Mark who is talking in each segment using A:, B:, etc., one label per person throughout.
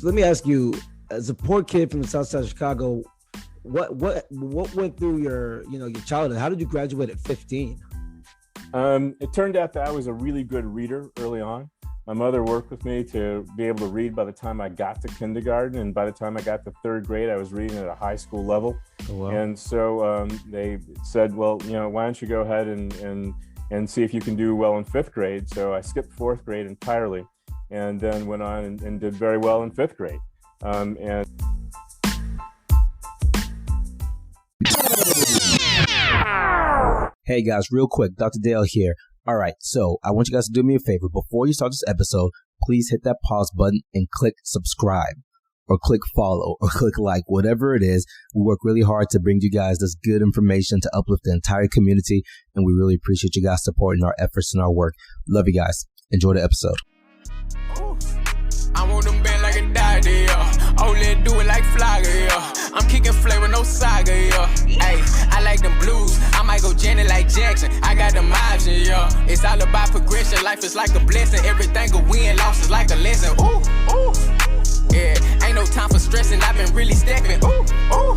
A: So let me ask you, as a poor kid from the south side of Chicago, what went through your childhood? How did you graduate at 15?
B: It turned out that I was a really good reader early on. My mother worked with me to be able to read by the time I got to kindergarten, and by the time I got to third grade, I was reading at a high school level.
A: Oh, wow.
B: And so they said, well, why don't you go ahead and see if you can do well in fifth grade. So I skipped fourth grade entirely, and then went on and did very well in fifth grade. And
A: Hey guys, real quick, Dr. Dale here. All right, so I want you guys to do me a favor. Before you start this episode, please hit that pause button and click subscribe or click follow or click like, whatever it is. We work really hard to bring you guys this good information to uplift the entire community, and we really appreciate you guys supporting our efforts and our work. Love you guys. Enjoy the episode.
C: I want them band like a daddy, yeah. Only do it like Flagger, yeah. I'm kicking flavor, no saga, yeah. Hey, I like them blues. I might go Janet like Jackson. I got them options, yeah. It's all about progression. Life is like a blessing. Everything a win, loss is like a lesson. Ooh, ooh. Yeah, ain't no time for stressing. I've been really stepping. Ooh, ooh.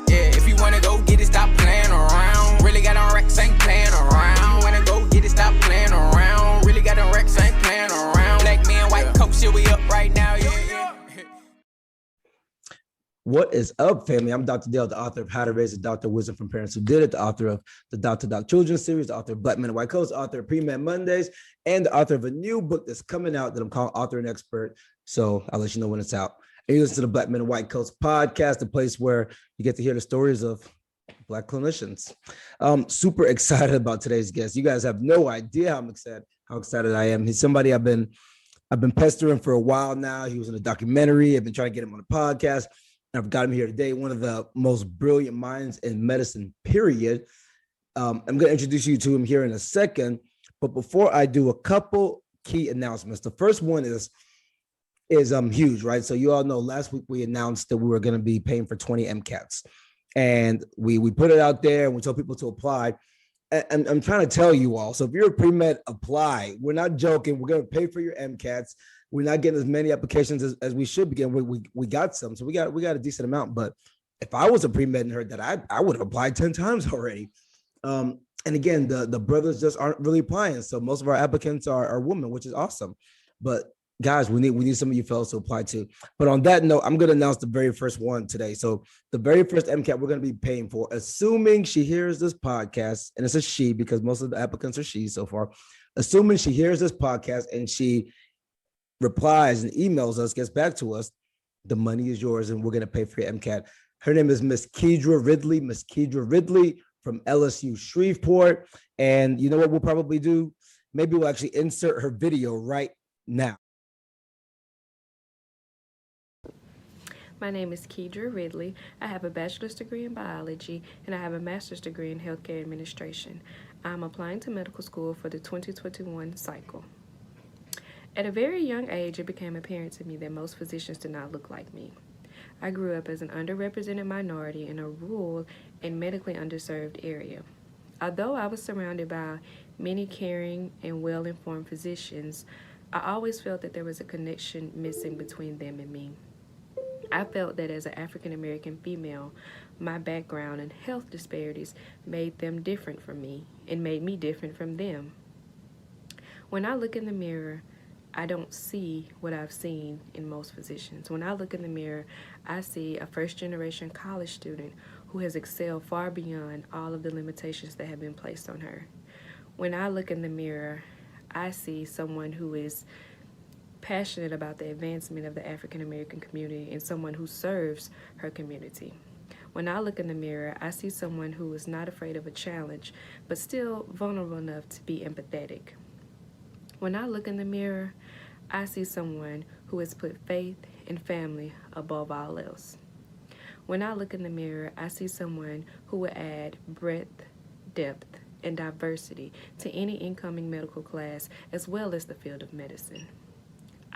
C: Yeah, if you wanna go get it, stop playing around. Really got on Rex, ain't playing around. Wanna go get it, stop playing around. Really got on Rex, ain't playing around. Black man, white coat, shit, we up right now, yeah.
A: What is up, family? I'm Dr. Dale, the author of How to Raise a Doctor Wisdom from Parents Who Did It, the author of the Dr. Doc Children's Series, the author of Black Men and White Coats, author of PreMed Mondays, and the author of a new book that's coming out that I'm calling Author and Expert. So I'll let you know when it's out. And you listen to the Black Men and White Coats podcast, a place where you get to hear the stories of Black clinicians. Super excited about today's guest. You guys have no idea how excited I am. He's somebody I've been pestering for a while now. He was in a documentary. I've been trying to get him on a podcast. I've got him here today, one of the most brilliant minds in medicine, period. I'm going to introduce you to him here in a second. But before I do, a couple key announcements. The first one is huge, right? So you all know last week we announced that we were going to be paying for 20 MCATs. And we put it out there and we told people to apply. And I'm trying to tell you all, so if you're a pre-med, apply. We're not joking. We're going to pay for your MCATs. We're not getting as many applications as we should be getting. We got some, so we got a decent amount. But if I was a pre-med and heard that, I would have applied 10 times already. And again, the brothers just aren't really applying. So most of our applicants are women, which is awesome. But guys, we need some of you fellows to apply too. But on that note, I'm going to announce the very first one today. So the very first MCAT we're going to be paying for, assuming she hears this podcast, and it's a she because most of the applicants are she so far. Assuming she hears this podcast and she replies and emails us, gets back to us, the money is yours and we're going to pay for your MCAT. Her name is Miss Kedra Ridley from LSU Shreveport. And you know what we'll probably do? Maybe we'll actually insert her video right now.
D: My name is Kedra Ridley. I have a bachelor's degree in biology and I have a master's degree in healthcare administration. I'm applying to medical school for the 2021 cycle. At a very young age, it became apparent to me that most physicians did not look like me. I grew up as an underrepresented minority in a rural and medically underserved area. Although I was surrounded by many caring and well-informed physicians, I always felt that there was a connection missing between them and me. I felt that as an African-American female, my background and health disparities made them different from me and made me different from them. When I look in the mirror, I don't see what I've seen in most physicians. When I look in the mirror, I see a first-generation college student who has excelled far beyond all of the limitations that have been placed on her. When I look in the mirror, I see someone who is passionate about the advancement of the African-American community and someone who serves her community. When I look in the mirror, I see someone who is not afraid of a challenge, but still vulnerable enough to be empathetic. When I look in the mirror, I see someone who has put faith and family above all else. When I look in the mirror, I see someone who will add breadth, depth, and diversity to any incoming medical class as well as the field of medicine.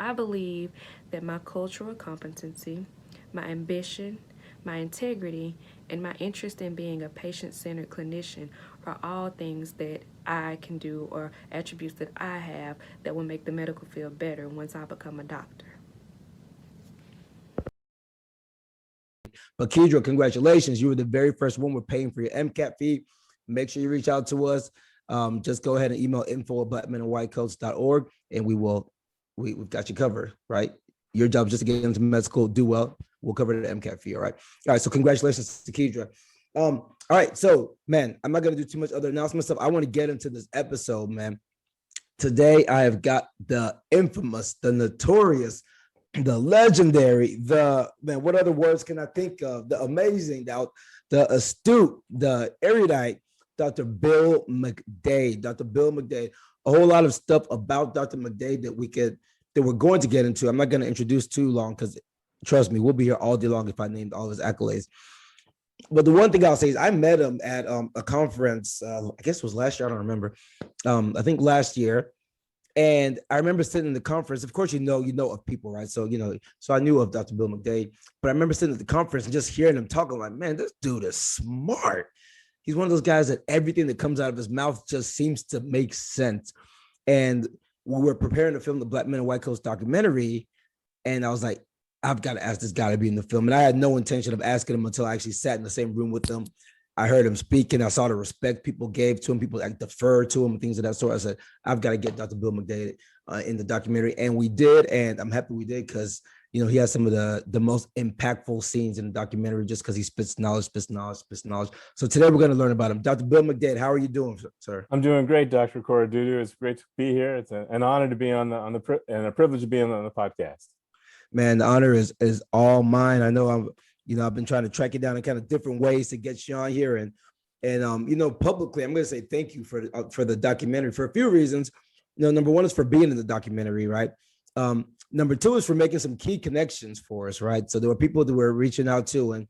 D: I believe that my cultural competency, my ambition, my integrity, and my interest in being a patient-centered clinician are all things that I can do or attributes that I have that will make the medical field better once I become a doctor.
A: But Kedra, congratulations. You were the very first one. We're paying for your MCAT fee. Make sure you reach out to us. Just go ahead and email info@blackmenandwhitecoats.org, and we've got you covered, right? Your job is just to get into med school, do well. We'll cover the MCAT fee, all right? All right, so congratulations to Kedra. All right, so, man, I'm not going to do too much other announcement stuff. I want to get into this episode, man. Today, I have got the infamous, the notorious, the legendary, what other words can I think of? The amazing, the astute, the erudite, Dr. Bill McDade. Dr. Bill McDade. A whole lot of stuff about Dr. McDade that we're going to get into. I'm not going to introduce too long because, trust me, we'll be here all day long if I named all his accolades. But the one thing I'll say is I met him at a conference, I guess it was last year, I don't remember. I think last year. And I remember sitting in the conference. Of course, you know of people, right? So, so I knew of Dr. Bill McDade. But I remember sitting at the conference and just hearing him talking like, man, this dude is smart. He's one of those guys that everything that comes out of his mouth just seems to make sense. And we were preparing to film the Black Men in White Coats documentary. And I was like, I've got to ask this guy to be in the film. And I had no intention of asking him until I actually sat in the same room with him. I heard him speak and I saw the respect people gave to him. People like deferred to him and things of that sort. I said, I've got to get Dr. Bill McDade in the documentary. And we did. And I'm happy we did because, he has some of the most impactful scenes in the documentary just because he spits knowledge. So today we're going to learn about him. Dr. Bill McDade, how are you doing, sir?
B: I'm doing great, Dr. Corodudu. It's great to be here. It's an honor to be and a privilege to be on the podcast.
A: Man, the honor is all mine. I know I've been trying to track you down in kind of different ways to get you on here. And publicly, I'm going to say thank you for the documentary for a few reasons. Number one is for being in the documentary, right? Number two is for making some key connections for us, right? So there were people that we're reaching out to, and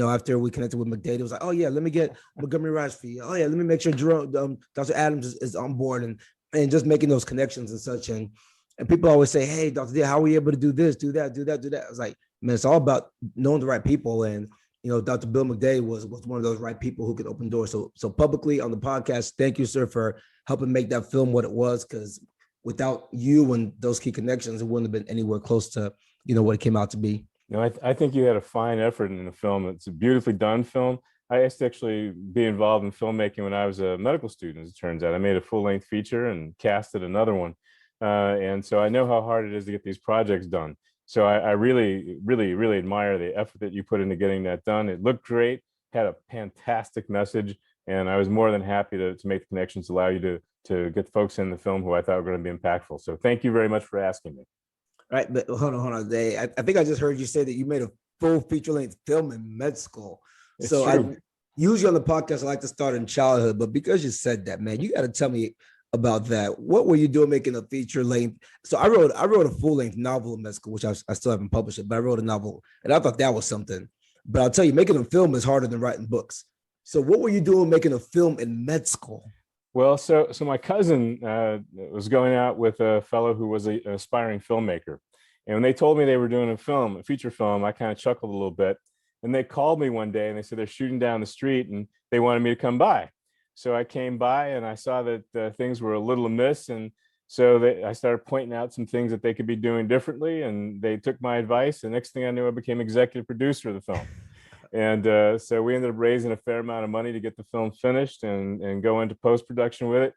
A: after we connected with McDade, it was like, oh yeah, let me get Montgomery Rice for you. Oh yeah, let me make sure Jerome, Dr. Adams is on board, and just making those connections and such. And people always say, hey, Dr. D, how are we able to do this, do that? I was like, man, it's all about knowing the right people. And Dr. Bill McDade was one of those right people who could open doors. So publicly on the podcast, thank you, sir, for helping make that film what it was, because without you and those key connections, it wouldn't have been anywhere close to, what it came out to be.
B: I think you had a fine effort in the film. It's a beautifully done film. I used to actually be involved in filmmaking when I was a medical student, as it turns out. I made a full-length feature and casted another one. And so I know how hard it is to get these projects done. So I really, really, really admire the effort that you put into getting that done. It looked great, had a fantastic message, and I was more than happy to make the connections to allow you to get folks in the film who I thought were going to be impactful. So thank you very much for asking me.
A: All right, but hold on, Dave. I think I just heard you say that you made a full feature-length film in med school. So usually on the podcast, I like to start in childhood, but because you said that, man, you got to tell me about that. What were you doing making a feature length? So I wrote a full-length novel in med school, which I still haven't published it, but I wrote a novel, and I thought that was something. But I'll tell you, making a film is harder than writing books. So what were you doing making a film in med school?
B: Well, so my cousin was going out with a fellow who was an aspiring filmmaker. And when they told me they were doing a feature film, I kind of chuckled a little bit. And they called me one day and they said they're shooting down the street and they wanted me to come by. So I came by and I saw that things were a little amiss. And so I started pointing out some things that they could be doing differently. And they took my advice. The next thing I knew, I became executive producer of the film. And so we ended up raising a fair amount of money to get the film finished and go into post-production with it.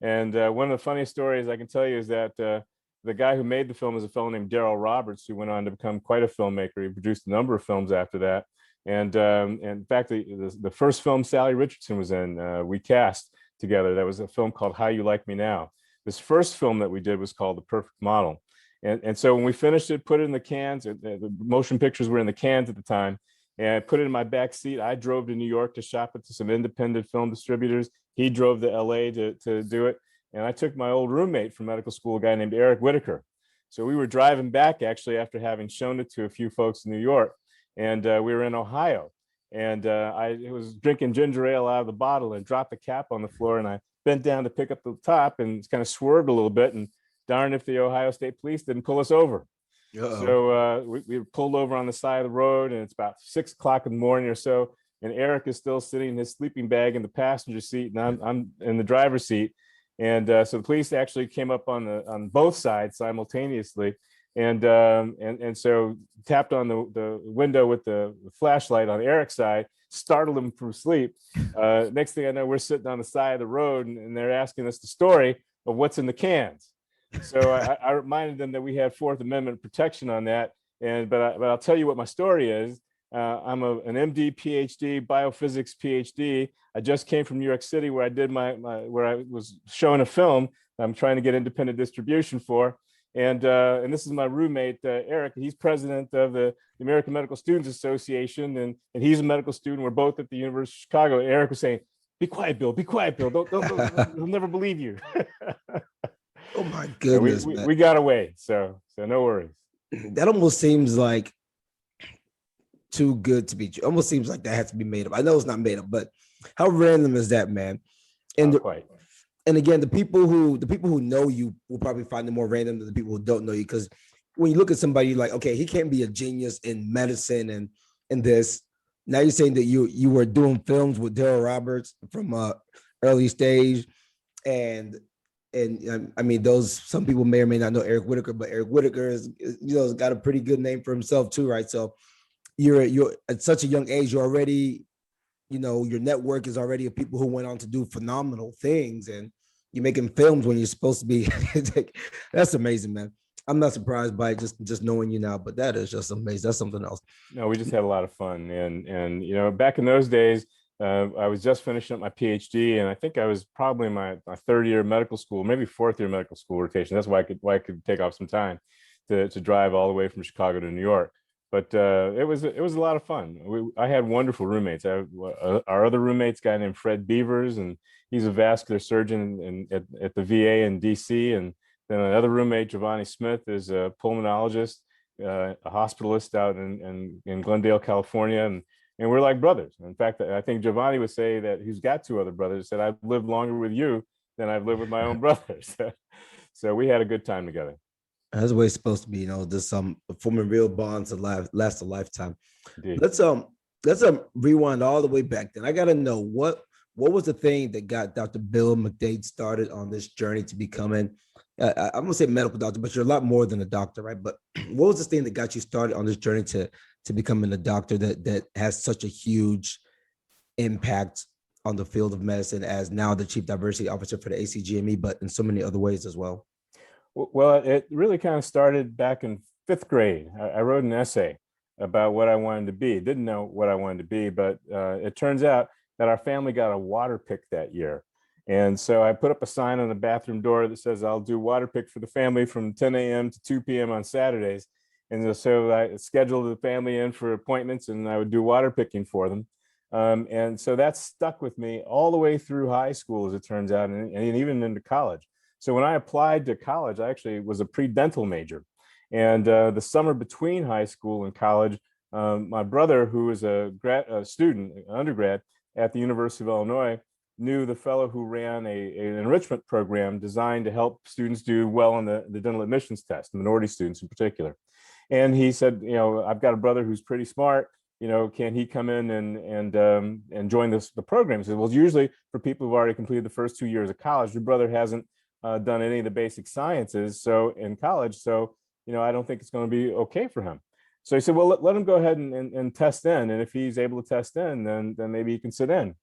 B: And one of the funniest stories I can tell you is that the guy who made the film is a fellow named Daryl Roberts, who went on to become quite a filmmaker. He produced a number of films after that. And in fact, the first film Sally Richardson was in, we cast together. That was a film called How You Like Me Now. This first film that we did was called The Perfect Model. And so when we finished it, put it in the cans, the motion pictures were in the cans at the time, and I put it in my back seat. I drove to New York to shop it to some independent film distributors. He drove to LA to do it. And I took my old roommate from medical school, a guy named Eric Whitaker. So we were driving back actually after having shown it to a few folks in New York. And we were in Ohio. And I was drinking ginger ale out of the bottle and dropped the cap on the floor. And I bent down to pick up the top and kind of swerved a little bit. And darn if the Ohio State Police didn't pull us over. Uh-oh. So we pulled over on the side of the road, and it's about 6 o'clock in the morning or so. And Eric is still sitting in his sleeping bag in the passenger seat, and I'm in the driver's seat. And so the police actually came up on both sides simultaneously. And so tapped on the window with the flashlight on Eric's side, startled him from sleep. Next thing I know, we're sitting on the side of the road, and they're asking us the story of what's in the cans. So I reminded them that we had Fourth Amendment protection on that. But I'll tell you what my story is. I'm an MD, PhD, biophysics PhD. I just came from New York City, where I did where I was showing a film I'm trying to get independent distribution for. And this is my roommate, Eric. He's president of the American Medical Students Association, and he's a medical student. We're both at the University of Chicago. Eric was saying, "Be quiet, Bill. Be quiet, Bill. Don't he'll never believe you."
A: Oh my goodness,
B: so we got away. So no worries.
A: That almost seems like too good to be true. Almost seems like that has to be made up. I know it's not made up, but how random is that, man? And
B: quite.
A: And again, the people who know you will probably find it more random than the people who don't know you. Because when you look at somebody like, okay, he can't be a genius in medicine and this. Now you're saying that you were doing films with Daryl Roberts from early stage, and I mean, some people may or may not know Eric Whitaker, but Eric Whitaker is has got a pretty good name for himself too, right? So you're at such a young age, you're already, your network is already of people who went on to do phenomenal things, and you're making films when you're supposed to be. That's amazing, man. I'm not surprised by it, just knowing you now, but that is just amazing. That's something else.
B: No, we just had a lot of fun, and back in those days, I was just finishing up my PhD, and I think I was probably in my third year of medical school, maybe fourth year medical school rotation. That's why I could take off some time to drive all the way from Chicago to New York. But it was a lot of fun. I had wonderful roommates. Our other roommate's a guy named Fred Beavers, and he's a vascular surgeon at the VA in DC. And then another roommate, Giovanni Smith, is a pulmonologist, a hospitalist out in Glendale, California, and we're like brothers. In fact, I think Giovanni would say that he's got two other brothers. Said, "I've lived longer with you than I've lived with my own brothers." So we had a good time together.
A: That's the way it's supposed to be, just forming real bonds that last a lifetime. Indeed. Let's rewind all the way back then. I gotta know what was the thing that got Dr. Bill McDade started on this journey to becoming, I'm gonna say medical doctor, but you're a lot more than a doctor, right? But what was the thing that got you started on this journey to becoming a doctor that has such a huge impact on the field of medicine, as now the chief diversity officer for the ACGME, but in so many other ways as well?
B: Well, it really kind of started back in fifth grade. I wrote an essay about what I wanted to be. Didn't know what I wanted to be, but it turns out that our family got a water pick that year. And so I put up a sign on the bathroom door that says, "I'll do water pick for the family from 10 a.m. to 2 p.m. on Saturdays." And so I scheduled the family in for appointments, and I would do water picking for them. And so that stuck with me all the way through high school, as it turns out, and even into college. So when I applied to college, I actually was a pre-dental major. And the summer between high school and college, my brother, who was a student, undergrad at the University of Illinois, knew the fellow who ran an enrichment program designed to help students do well on the dental admissions test, minority students in particular. And he said, "I've got a brother who's pretty smart. Can he come in and join the program?" He said, "Well, usually for people who've already completed the first 2 years of college, your brother hasn't done any of the basic sciences in college, so I don't think it's going to be okay for him." So he said, "Well, let him go ahead and test in, and if he's able to test in, then maybe he can sit in."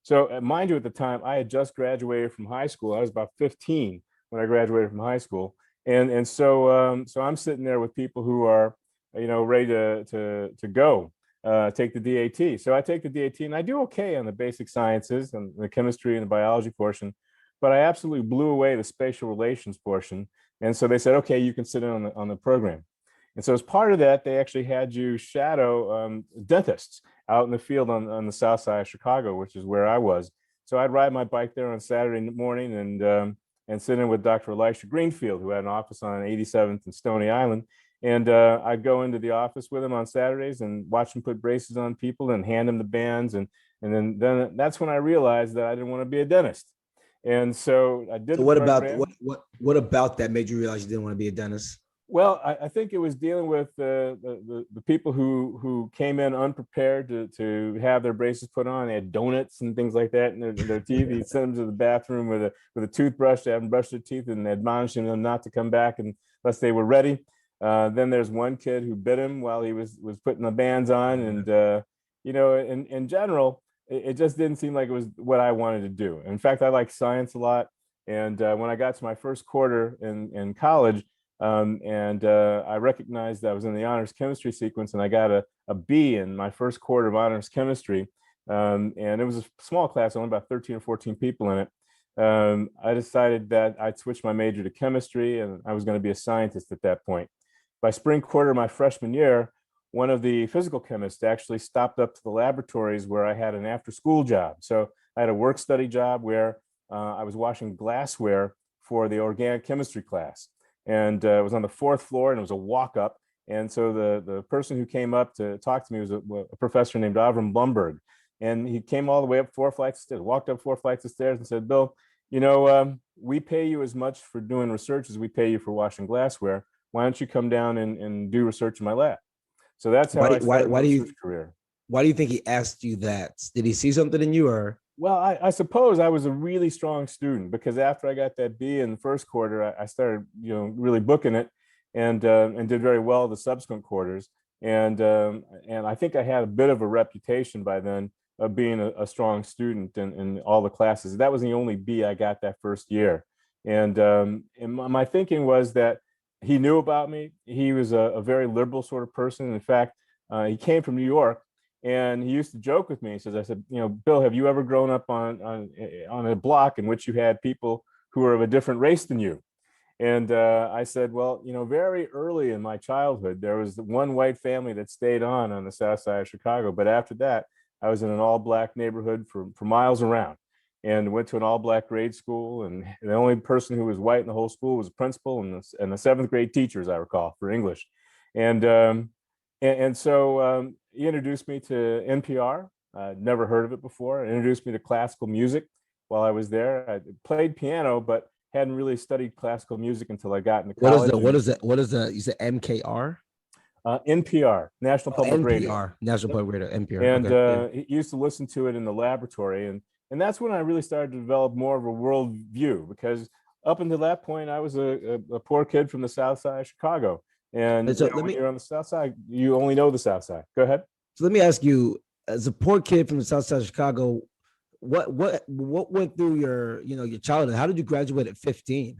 B: So mind you, at the time, I had just graduated from high school. I was about 15 when I graduated from high school, and so I'm sitting there with people who are ready to go take the DAT. So I take the DAT, and I do okay on the basic sciences and the chemistry and the biology portion, but I absolutely blew away the spatial relations portion. And so they said, "Okay, you can sit in on the program." And so as part of that, they actually had you shadow dentists out in the field on the south side of Chicago, which is where I was. So I'd ride my bike there on Saturday morning and sit in with Dr. Elisha Greenfield, who had an office on 87th and Stony Island. And I'd go into the office with him on Saturdays and watch him put braces on people and hand him the bands. And then that's when I realized that I didn't want to be a dentist. And so I did.
A: So what about that made you realize you didn't want to be a dentist?
B: Well, I think it was dealing with the people who came in unprepared to have their braces put on. They had donuts and things like that in their teeth. You'd send them to the bathroom with a toothbrush to have them brush their teeth and admonishing them not to come back unless they were ready. Then there's one kid who bit him while he was putting the bands on, and in general, it just didn't seem like it was what I wanted to do. In fact, I like science a lot, and when I got to my first quarter in college, I recognized that I was in the honors chemistry sequence, and I got a B in my first quarter of honors chemistry, and it was a small class, only about 13 or 14 people in it. I decided that I'd switch my major to chemistry, and I was going to be a scientist at that point. By spring quarter of my freshman year, one of the physical chemists actually stopped up to the laboratories where I had an after-school job. So I had a work-study job where I was washing glassware for the organic chemistry class. And it was on the 4th floor, and it was a walk-up. And so the person who came up to talk to me was a professor named Avram Blumberg. And he came all the way up 4 flights of stairs, walked up 4 flights of stairs and said, "Bill, we pay you as much for doing research as we pay you for washing glassware. Why don't you come down and do research in my lab?" So that's how I started my research career.
A: Why do you think he asked you that? Did he see something in you, or?
B: Well, I suppose I was a really strong student, because after I got that B in the first quarter, I started, really booking it, and did very well the subsequent quarters. And I think I had a bit of a reputation by then of being a strong student in all the classes. That was the only B I got that first year. And my thinking was that he knew about me. He was a very liberal sort of person. In fact, he came from New York, and he used to joke with me. He says, I said, "Bill, have you ever grown up on a block in which you had people who are of a different race than you?" And I said, "Well, very early in my childhood, there was one white family that stayed on the south side of Chicago. But after that, I was in an all-black neighborhood for miles around, and went to an all-black grade school. And the only person who was white in the whole school was the principal and the 7th grade teacher, as I recall, for English." And so he introduced me to NPR. I'd never heard of it before. Introduced me to classical music while I was there. I played piano, but hadn't really studied classical music until I got into college.
A: What is the, you said MKR?
B: NPR, National Public Radio.
A: NPR, National Public Radio, NPR.
B: And
A: Okay.
B: he used to listen to it in the laboratory. And that's when I really started to develop more of a world view, because up until that point, I was a poor kid from the south side of Chicago. And
A: So
B: when you're on the south side, you only know the south side. Go ahead.
A: So let me ask you, as a poor kid from the south side of Chicago, what went through your childhood? How did you graduate at 15?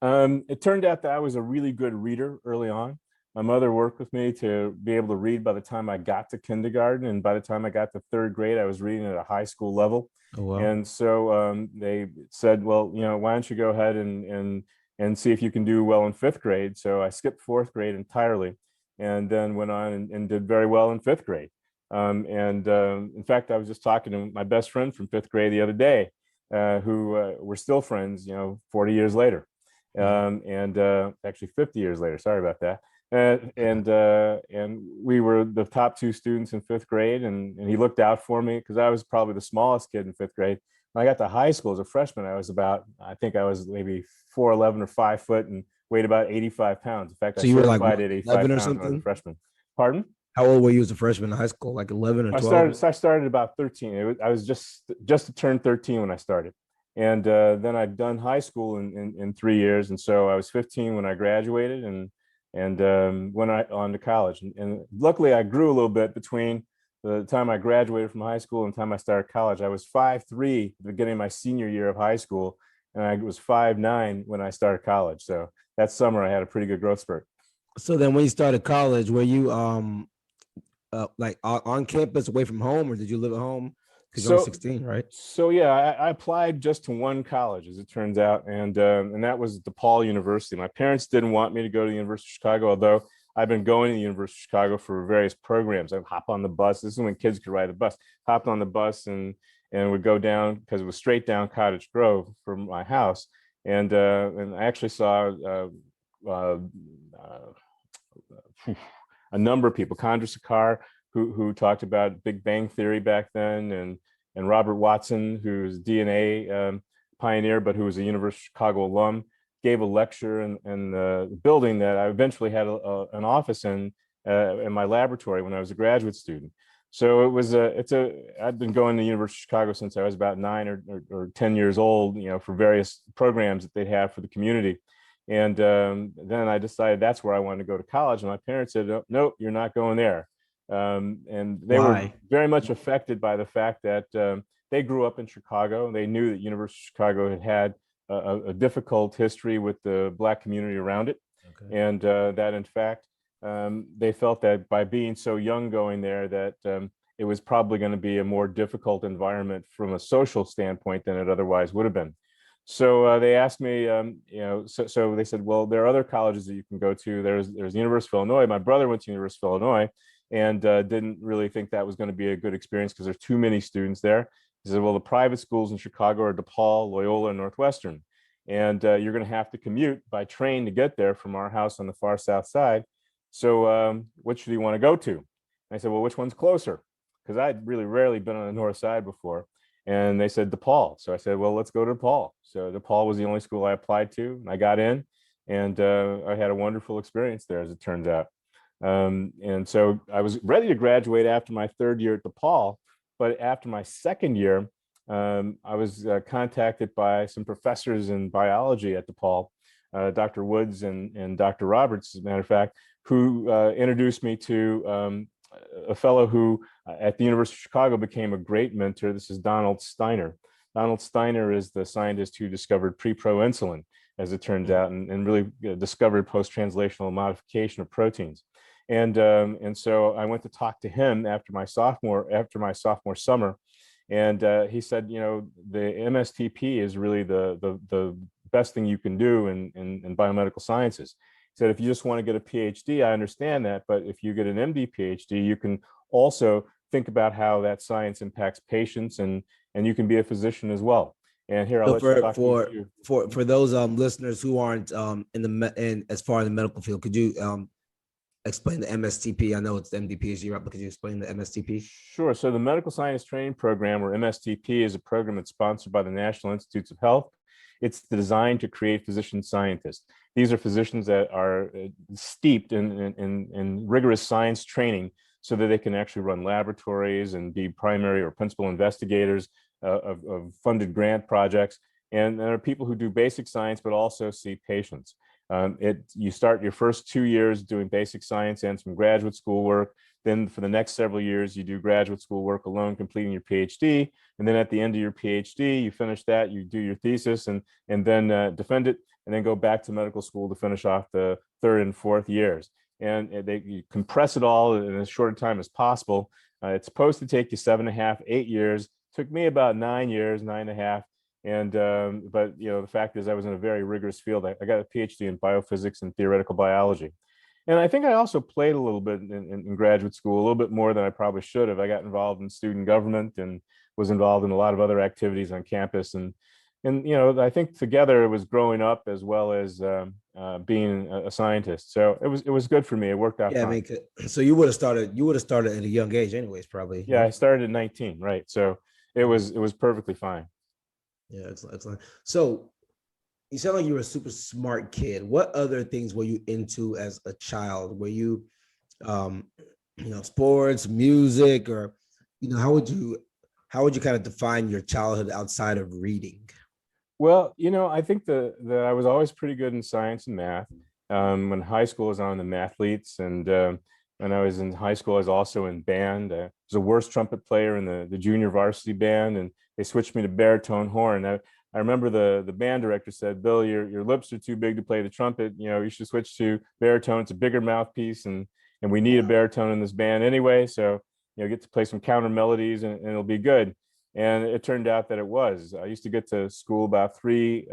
B: It turned out that I was a really good reader early on. My mother worked with me to be able to read by the time I got to kindergarten, and by the time I got to 3rd grade, I was reading at a high school level.
A: Oh, wow.
B: And so they said, "Well, why don't you go ahead and see if you can do well in 5th grade?" So I skipped 4th grade entirely, and then went on and did very well in 5th grade. In fact, I was just talking to my best friend from 5th grade the other day, who we're still friends, 40 years later, actually 50 years later. Sorry about that. And we were the top 2 students in 5th grade, and he looked out for me because I was probably the smallest kid in 5th grade. When I got to high school as a freshman, I think I was maybe 4'11" or 5 foot and weighed about 85 pounds. In fact,
A: so you were like
B: at 85
A: 11 or
B: pounds when I was
A: something?
B: a freshman. Pardon?
A: How old were you as a freshman in high school? Like 11 or 12?
B: I started about 13. I was just to turn 13 when I started. And then I'd done high school in 3 years. And so I was 15 when I graduated, and went on to college. And luckily, I grew a little bit between the time I graduated from high school and the time I started college. I was 5'3" at the beginning of my senior year of high school, and I was 5'9" when I started college. So that summer, I had a pretty good growth spurt.
A: So then when you started college, were you like on campus away from home, or did you live at home? Because you're only 16, right?
B: So yeah, I applied just to one college, as it turns out, and that was DePaul University. My parents didn't want me to go to the University of Chicago, although I've been going to the University of Chicago for various programs. I'd hop on the bus. This is when kids could ride the bus. Hopped on the bus and would go down, because it was straight down Cottage Grove from my house, and I actually saw a number of people, Chandrasekhar, who talked about Big Bang Theory back then, and Robert Watson, who's DNA pioneer, but who was a University of Chicago alum, gave a lecture in the building that I eventually had an office in my laboratory when I was a graduate student. So it was I'd been going to the University of Chicago since I was about 9 or 10 years old, for various programs that they'd have for the community. And then I decided that's where I wanted to go to college. And my parents said, "No, nope, you're not going there." And they were
A: Why?
B: very much affected by the fact that they grew up in Chicago. They knew that University of Chicago had had a difficult history with the Black community around it.
A: Okay.
B: And that in fact, they felt that by being so young going there, that it was probably going to be a more difficult environment from a social standpoint than it otherwise would have been. So they asked me, so they said, well, there are other colleges that you can go to. There's the University of Illinois. My brother went to University of Illinois and didn't really think that was going to be a good experience because there's too many students there. He said, well, the private schools in Chicago are DePaul, Loyola, and Northwestern. And you're going to have to commute by train to get there from our house on the far south side. So which do you want to go to? And I said, well, which one's closer? Because I'd really rarely been on the north side before. And they said DePaul. So I said, well, let's go to DePaul. So DePaul was the only school I applied to. I got in, and I had a wonderful experience there, as it turns out. And so I was ready to graduate after my third year at DePaul. But after my second year, I was contacted by some professors in biology at DePaul, Dr. Woods and Dr. Roberts, as a matter of fact, who introduced me to a fellow who at the University of Chicago became a great mentor. This is Donald Steiner. Donald Steiner is the scientist who discovered pre-proinsulin, as it turns out, and really discovered post-translational modification of proteins. And so I went to talk to him after my sophomore summer, and he said, you know, the MSTP is really the best thing you can do in biomedical sciences. He said, if you just want to get a PhD, I understand that, but if you get an MD PhD, you can also think about how that science impacts patients, and you can be a physician as well. And here, I'll let you talk
A: for those listeners who aren't in as far in the medical field, could you explain the MSTP? I know it's the MD PhD, right? But could you explain the MSTP?
B: Sure. So the Medical Science Training Program, or MSTP, is a program that's sponsored by the National Institutes of Health. It's designed to create physician scientists. These are physicians that are steeped in rigorous science training so that they can actually run laboratories and be primary or principal investigators of funded grant projects. And there are people who do basic science, but also see patients. You start your first 2 years doing basic science and some graduate school work. Then for the next several years, you do graduate school work alone, completing your PhD. And then at the end of your PhD, you finish that, you do your thesis and then defend it, and then go back to medical school to finish off the third and fourth years. And you compress it all in as short a time as possible. It's supposed to take you 7.5, 8 years. Took me about 9 years, 9.5. And but you know, the fact is, I was in a very rigorous field. I got a PhD in biophysics and theoretical biology. And I think I also played a little bit in graduate school, a little bit more than I probably should have. I got involved in student government and was involved in a lot of other activities on campus. And you know, I think together it was growing up as well as being a scientist. So it was good for me. It worked out.
A: Yeah, fine. I mean, so you would have started at a young age, anyways, probably.
B: Yeah, I started at 19, right? So it was perfectly fine.
A: Yeah, excellent. So you sound like you were a super smart kid. What other things were you into as a child? Were you, sports, music, or, how would you kind of define your childhood outside of reading?
B: Well, I think that I was always pretty good in science and math. When high school, I was on the mathletes, and when I was in high school, I was also in band. I was a worst trumpet player in the junior varsity band, and they switched me to baritone horn. I remember the band director said, "Bill, your lips are too big to play the trumpet. You should switch to baritone. It's a bigger mouthpiece, and we need a baritone in this band anyway. So get to play some counter melodies, and it'll be good." And it turned out that it was. I used to get to school about three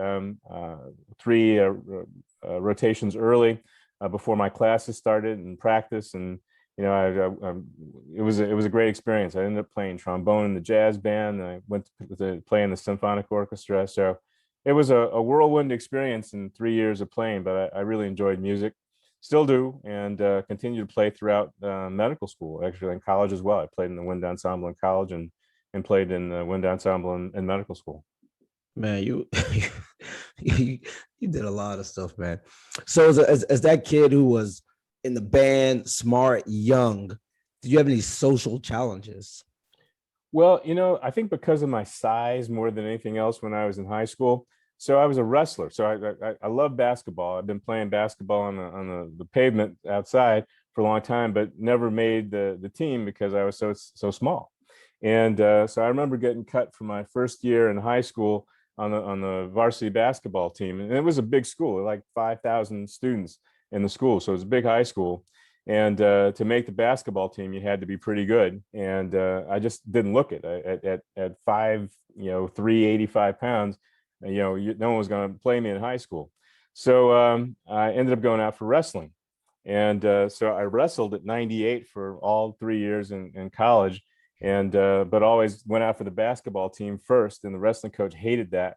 B: rotations early before my classes started and practice, and it was a great experience. I ended up playing trombone in the jazz band, and I went to play in the symphonic orchestra. So it was a whirlwind experience in 3 years of playing, but I really enjoyed music, still do, and continue to play throughout medical school, actually in college as well. I played in the wind ensemble in college and played in the wind ensemble in medical school.
A: Man, you did a lot of stuff, man. So as that kid who was in the band, smart, young, did you have any social challenges?
B: Well, I think because of my size more than anything else, when I was in high school, So I was a wrestler. So I love basketball. I've been playing basketball on the pavement outside for a long time, but never made the team because I was so small. And so I remember getting cut for my first year in high school on the varsity basketball team, and it was a big school, like 5,000 students in the school, so it was a big high school. And to make the basketball team, you had to be pretty good, and I just didn't look it. At 5, 385 pounds, no one was going to play me in high school. So I ended up going out for wrestling, and so I wrestled at 98 for all 3 years in college. And but always went out for the basketball team first, and the wrestling coach hated that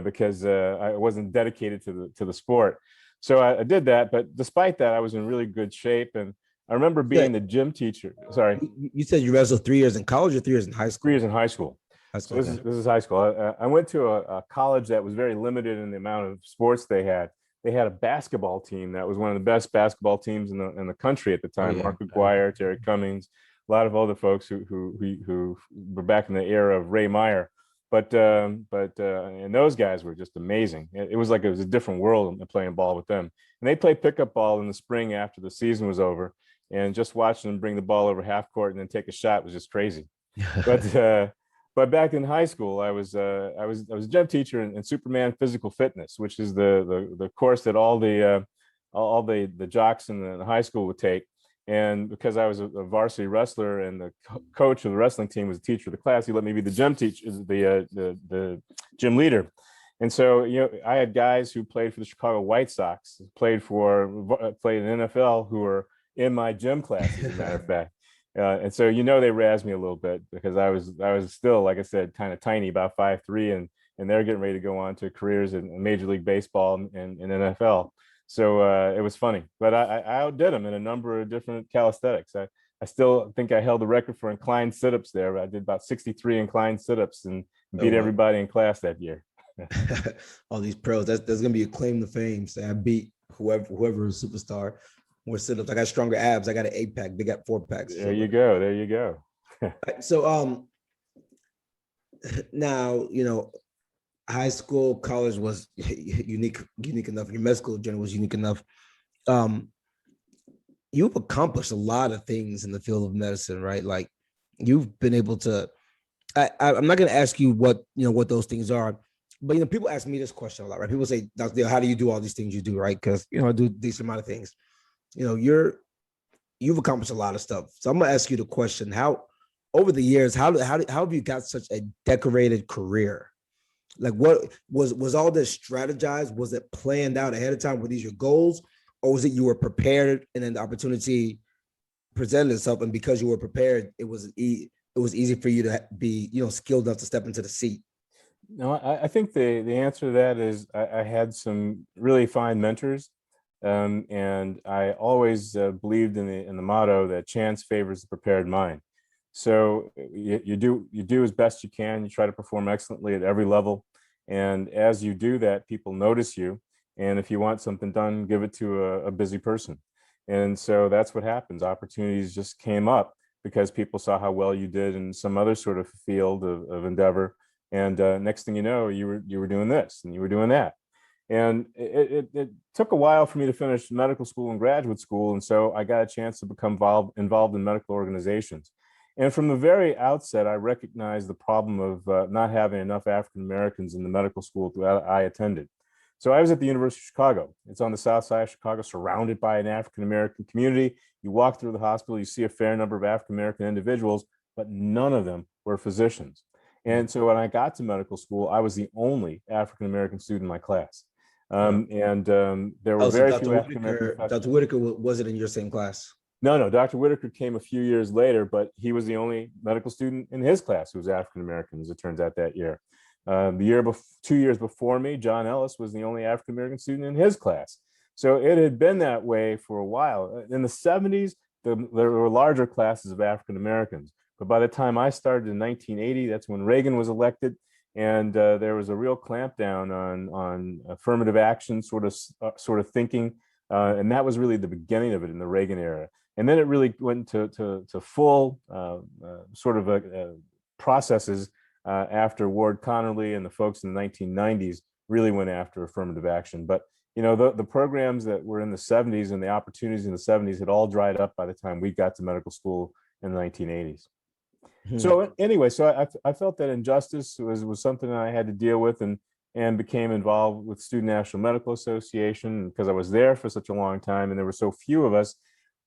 B: because I wasn't dedicated to the sport. So I did that, but despite that, I was in really good shape. And I remember being the gym teacher. Sorry,
A: you said you wrestled 3 years in college or 3 years in high school?
B: 3 years in high school. So this is high school. I went to a college that was very limited in the amount of sports they had. They had a basketball team that was one of the best basketball teams in the country at the time. Mark McGuire, Terry Cummings, a lot of other folks who were back in the era of Ray Meyer, but and those guys were just amazing. It was like it was a different world playing ball with them. And they played pickup ball in the spring after the season was over, and just watching them bring the ball over half court and then take a shot was just crazy. But back in high school, I was a gym teacher in Superman Physical Fitness, which is the course that all the jocks in the high school would take. And because I was a varsity wrestler and the coach of the wrestling team was a teacher of the class, he let me be the gym teacher, the gym leader. And so, I had guys who played for the Chicago White Sox, played in NFL, who were in my gym class, as a matter of fact. And so, they razzed me a little bit because I was still, like I said, kind of tiny, about 5'3", and they're getting ready to go on to careers in Major League Baseball and NFL. So it was funny, but I outdid them in a number of different calisthenics. I still think I held the record for inclined sit-ups there. I did about 63 inclined sit-ups and beat everybody in class that year.
A: All these pros, there's gonna be a claim to fame. Say I beat whoever is a superstar. More sit-ups. I got stronger abs. I got an 8-pack. They got 4-packs.
B: There you go.
A: So now high school, college was unique enough. Your med school journey was unique enough. You've accomplished a lot of things in the field of medicine, right? Like you've been able to. I'm not going to ask you what those things are, but people ask me this question a lot, right? People say, Dr. Dale, how do you do all these things you do, right? Because I do a decent amount of things. You've accomplished a lot of stuff. So I'm going to ask you the question: how over the years, how have you got such a decorated career? Like, what was all this strategized? Was it planned out ahead of time? Were these your goals, or was it you were prepared and then the opportunity presented itself, and because you were prepared, it was easy for you to be skilled enough to step into the seat?
B: No, I think the answer to that is I had some really fine mentors, and I always believed in the motto that chance favors the prepared mind. So you do as best you can. You try to perform excellently at every level. And as you do that, people notice you. And if you want something done, give it to a busy person. And so that's what happens. Opportunities just came up because people saw how well you did in some other sort of field of endeavor. And next thing you know, you were doing this and you were doing that. And it took a while for me to finish medical school and graduate school. And so I got a chance to become involved in medical organizations. And from the very outset, I recognized the problem of not having enough African Americans in the medical school that I attended. So I was at the University of Chicago. It's on the south side of Chicago, surrounded by an African American community. You walk through the hospital, you see a fair number of African American individuals, but none of them were physicians. And so when I got to medical school, I was the only African American student in my class. There were very few African American.
A: Dr. Whitaker wasn't in your same class.
B: No, Dr. Whitaker came a few years later, but he was the only medical student in his class who was African American, as it turns out, that year. 2 years before me, John Ellis was the only African American student in his class. So it had been that way for a while. In the 70s, there were larger classes of African Americans. But by the time I started in 1980, that's when Reagan was elected, and there was a real clampdown on affirmative action sort of thinking, and that was really the beginning of it in the Reagan era. And then it really went to full sort of processes after Ward Connerly and the folks in the 1990s really went after affirmative action. But the programs that were in the 70s and the opportunities in the 70s had all dried up by the time we got to medical school in the 1980s. So anyway, so I felt that injustice was something that I had to deal with, and became involved with Student National Medical Association because I was there for such a long time and there were so few of us.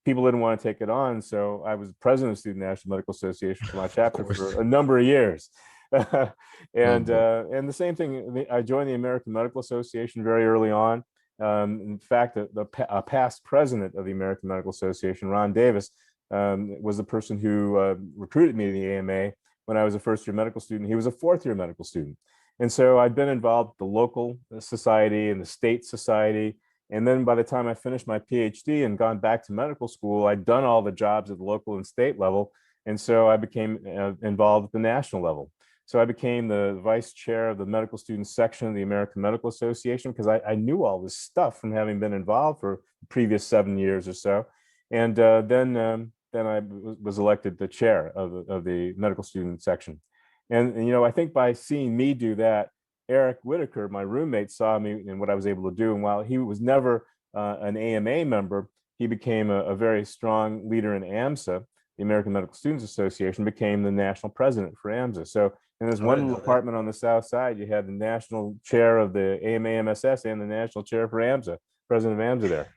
B: People didn't want to take it on, so I was president of Student National Medical Association for my chapter for a number of years. And the same thing, I joined the American Medical Association very early on. In fact, a past president of the American Medical Association, Ron Davis, was the person who recruited me to the AMA when I was a first-year medical student. He was a fourth-year medical student. And so I'd been involved with the local society and the state society. And then by the time I finished my PhD and gone back to medical school, I'd done all the jobs at the local and state level. And so I became involved at the national level. So I became the vice chair of the medical student section of the American Medical Association because I knew all this stuff from having been involved for the previous 7 years or so. And then I was elected the chair of the medical student section. And I think by seeing me do that, Eric Whitaker, my roommate, saw me and what I was able to do. And while he was never an AMA member, he became a very strong leader in AMSA, the American Medical Students Association, became the national president for AMSA. So in this one little apartment on the south side, you had the national chair of the AMA MSS and the national chair for AMSA, president of AMSA there.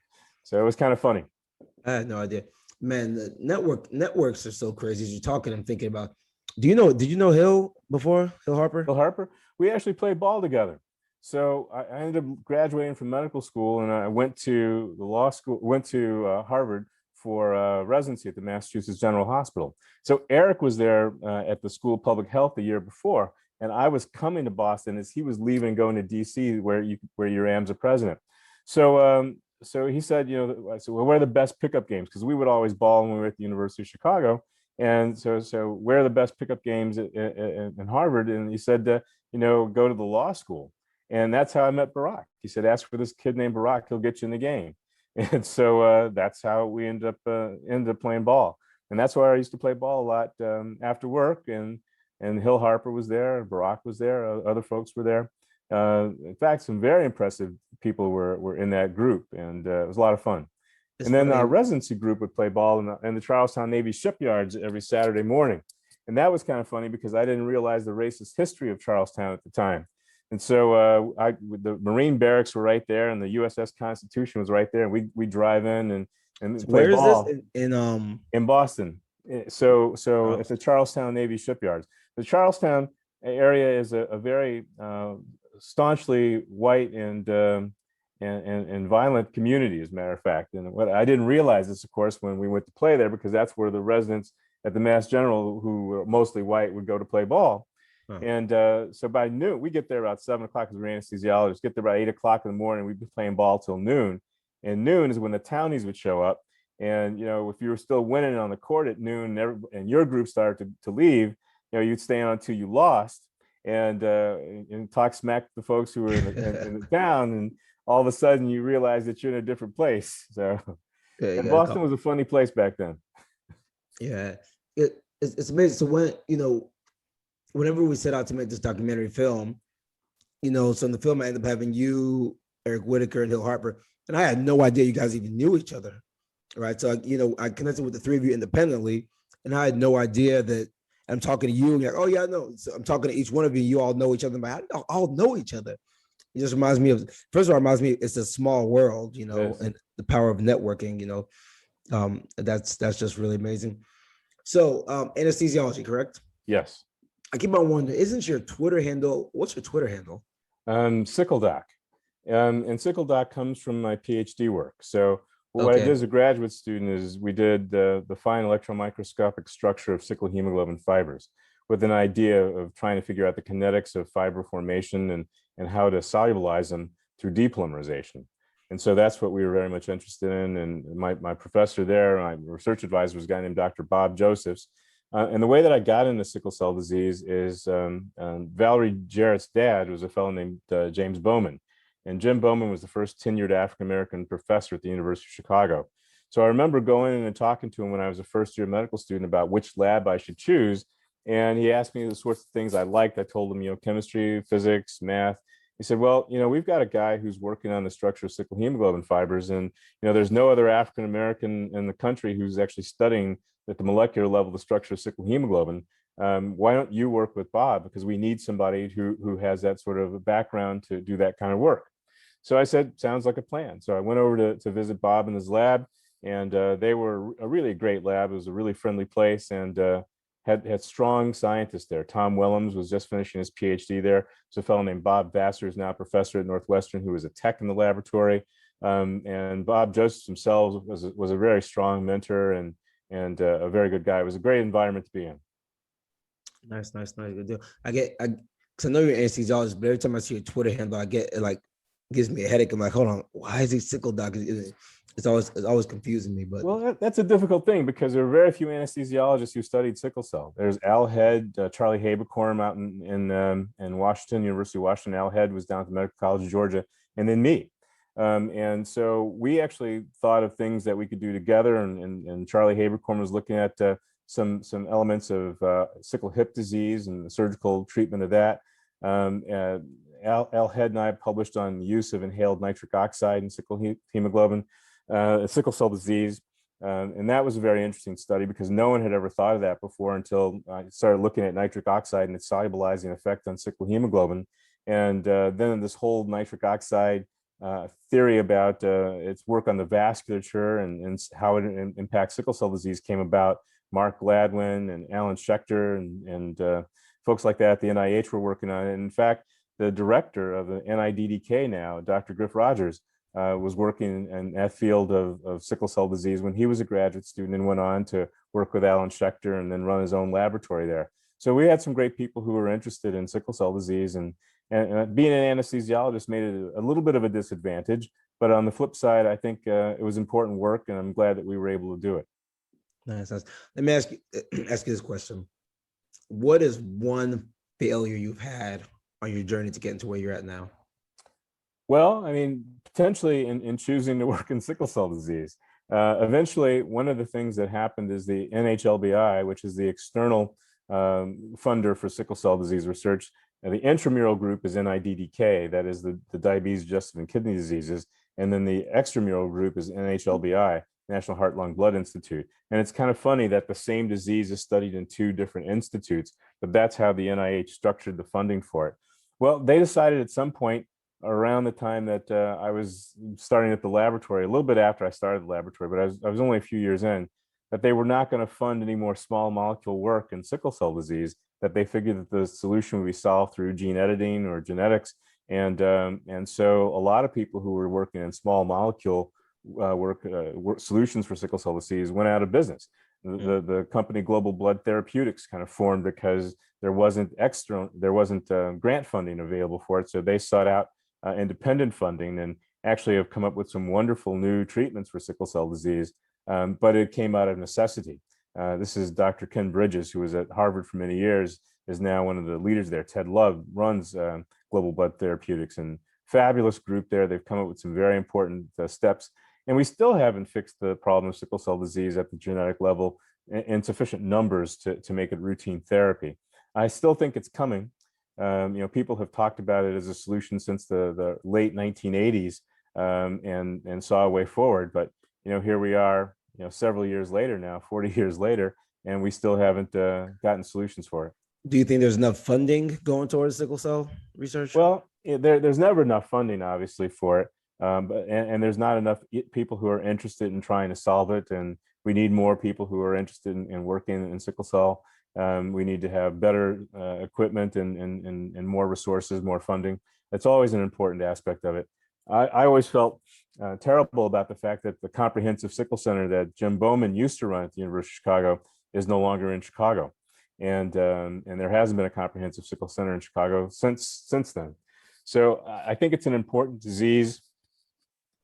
B: So it was kind of funny.
A: I had no idea. Man, the networks are so crazy. As you're talking, I'm thinking about, did you know Hill before, Hill Harper?
B: Hill Harper, we actually played ball together. So I ended up graduating from medical school, and I went to the law school, went to Harvard for residency at the Massachusetts General Hospital. So Eric was there at the School of Public Health the year before, and I was coming to Boston as he was leaving and going to DC, where you're AMSA president. So so he said, I said, well, where are the best pickup games? Because we would always ball when we were at the University of Chicago. And so where are the best pickup games in Harvard? And he said, go to the law school. And that's how I met Barack. He said, ask for this kid named Barack, he'll get you in the game. And so that's how we ended up playing ball. And that's why I used to play ball a lot after work. And Hill Harper was there, Barack was there, other folks were there. In fact, some very impressive people were in that group, and it was a lot of fun. And then our residency group would play ball in the Charlestown Navy shipyards every Saturday morning. And that was kind of funny because I didn't realize the racist history of Charlestown at the time. And so the Marine barracks were right there, and the USS Constitution was right there. And we drive in and play ball.
A: Where is this?
B: In Boston. So it's the Charlestown Navy shipyards. The Charlestown area is a very staunchly white and violent community, as a matter of fact. And what I didn't realize this, of course, when we went to play there, because that's where the residents at the Mass General, who were mostly white, would go to play ball. And so by noon, we get there about 7 o'clock because we're anesthesiologists, get there about 8 o'clock in the morning, we'd be playing ball till noon. And noon is when the townies would show up. And, if you were still winning on the court at noon and your group started to leave, you'd stay on until you lost and talk smack to the folks who were in the town. And all of a sudden you realize that you're in a different place. So Boston was a funny place back then.
A: Yeah, it's amazing. So when, whenever we set out to make this documentary film, so in the film I ended up having you, Eric Whitaker, and Hill Harper, and I had no idea you guys even knew each other, right? So I connected with the three of you independently, and I had no idea that I'm talking to you, and you're like, oh yeah, I know. So I'm talking to each one of you, you all know each other, but how do you all know each other? It just reminds me of, first of all, it's a small world,
B: Yes.
A: And the power of networking, that's just really amazing. So anesthesiology, correct?
B: Yes.
A: I keep on wondering, isn't your Twitter handle, what's your Twitter handle?
B: Sickle Doc. And Sickle Doc comes from my PhD work. So what I did as a graduate student is we did the fine electron microscopic structure of sickle hemoglobin fibers with an idea of trying to figure out the kinetics of fiber formation and how to solubilize them through depolymerization. And so that's what we were very much interested in. And my professor there, my research advisor, was a guy named Dr. Bob Josephs. And the way that I got into sickle cell disease is Valerie Jarrett's dad was a fellow named James Bowman. And Jim Bowman was the first tenured African-American professor at the University of Chicago. So I remember going in and talking to him when I was a first-year medical student about which lab I should choose. And he asked me the sorts of things I liked. I told him, chemistry, physics, math. He said, well, we've got a guy who's working on the structure of sickle hemoglobin fibers, and there's no other African American in the country who's actually studying at the molecular level the structure of sickle hemoglobin. Why don't you work with Bob, because we need somebody who has that sort of a background to do that kind of work. So I said, sounds like a plan. So I went over to visit Bob in his lab, and they were a really great lab. It was a really friendly place, and had strong scientists there. Tom Willems was just finishing his PhD there. There's a fellow named Bob Vassar, who's now a professor at Northwestern, who was a tech in the laboratory. And Bob Joseph himself was a very strong mentor and a very good guy. It was a great environment to be in.
A: Nice. Good deal. Cause I know you're an anesthesiologist, but every time I see your Twitter handle, I get it gives me a headache. I'm like, hold on, why is he sickle doc? It's always confusing me. But
B: well, that's a difficult thing, because there are very few anesthesiologists who studied sickle cell. There's Al Head, Charlie Haberkorn out in Washington, University of Washington. Al Head was down at the Medical College of Georgia, and then me. And so we actually thought of things that we could do together. And Charlie Haberkorn was looking at some elements of sickle hip disease and the surgical treatment of that. Al Head and I published on the use of inhaled nitric oxide in sickle hemoglobin, sickle cell disease. And that was a very interesting study, because no one had ever thought of that before until I started looking at nitric oxide and its solubilizing effect on sickle hemoglobin. And then this whole nitric oxide theory about its work on the vasculature and how it impacts sickle cell disease came about. Mark Gladwin and Alan Schechter and folks like that at the NIH were working on it. And in fact, the director of the NIDDK now, Dr. Griff Rogers, was working in that field of sickle cell disease when he was a graduate student, and went on to work with Alan Schechter and then run his own laboratory there. So we had some great people who were interested in sickle cell disease, and being an anesthesiologist made it a little bit of a disadvantage. But on the flip side, I think it was important work, and I'm glad that we were able to do it.
A: Nice. Let me ask you this question. What is one failure you've had on your journey to get into where you're at now?
B: Well, I mean, potentially in choosing to work in sickle cell disease. Eventually, one of the things that happened is the NHLBI, which is the external funder for sickle cell disease research. And the intramural group is NIDDK, that is the diabetes, digestive, and kidney diseases. And then the extramural group is NHLBI, National Heart, Lung, Blood Institute. And it's kind of funny that the same disease is studied in two different institutes, but that's how the NIH structured the funding for it. Well, they decided at some point around the time that I was starting at the laboratory, a little bit after I started the laboratory, but I was only a few years in, that they were not going to fund any more small molecule work in sickle cell disease, that they figured that the solution would be solved through gene editing or genetics. And so a lot of people who were working in small molecule solutions for sickle cell disease went out of business. The company Global Blood Therapeutics kind of formed because there wasn't grant funding available for it. So they sought out independent funding, and actually have come up with some wonderful new treatments for sickle cell disease. But it came out of necessity. This is Dr. Ken Bridges, who was at Harvard for many years, is now one of the leaders there. Ted Love runs Global Blood Therapeutics, and fabulous group there. They've come up with some very important steps. And we still haven't fixed the problem of sickle cell disease at the genetic level in sufficient numbers to make it routine therapy. I still think it's coming. People have talked about it as a solution since the late 1980s and saw a way forward. But here we are, several years later now, 40 years later, and we still haven't gotten solutions for it.
A: Do you think there's enough funding going towards sickle cell research?
B: Well, there's never enough funding, obviously, for it. But there's not enough people who are interested in trying to solve it. And we need more people who are interested in working in sickle cell. We need to have better equipment and more resources, more funding. That's always an important aspect of it. I always felt terrible about the fact that the Comprehensive Sickle Center that Jim Bowman used to run at the University of Chicago is no longer in Chicago. And there hasn't been a Comprehensive Sickle Center in Chicago since then. So I think it's an important disease,